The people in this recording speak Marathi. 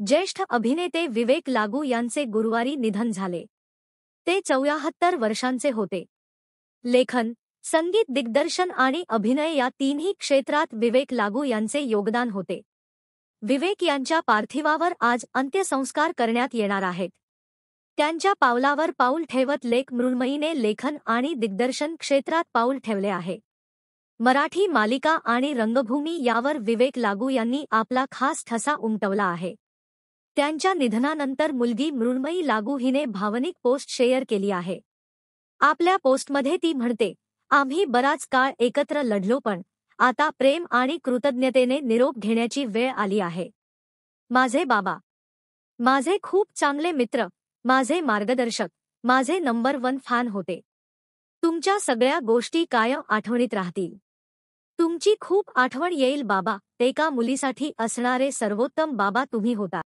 ज्येष्ठ अभिनेते विवेक लागू यांचे गुरुवारी निधन झाले. ते 74 वर्षांचे होते. लेखन, संगीत दिग्दर्शन आणि अभिनय या तिन्ही क्षेत्रात विवेक लागू यांचे योगदान होते. विवेक यांच्या पार्थिवावर आज अंत्यसंस्कार करण्यात येणार आहेत. त्यांच्या पावलावर पाऊल ठेवत लेक मृण्मयीने लेखन आणि दिग्दर्शन क्षेत्रात पाऊल ठेवले आहे. मराठी मालिका आणि रंगभूमी यावर विवेक लागू यांनी आपला खास ठसा उमटवला आहे. त्यांच्या निधनानंतर मुलगी मृण्मयी लागू हिने भावनिक पोस्ट शेअर केली आहे. आपल्या पोस्टमध्ये ती म्हणते, आम्ही बराच काळ एकत्र लढलो, पण आता प्रेम आणि कृतज्ञतेने निरोप घेण्याची वेळ आली आहे. माझे बाबा, माझे खूप चांगले मित्र, माझे मार्गदर्शक, माझे नंबर 1 फॅन होते. तुमच्या सगळ्या गोष्टी कायम आठवणीत राहतील. तुमची खूप आठवण येईल बाबा. एका मुलीसाठी असणारे सर्वोत्तम बाबा तुम्ही होता.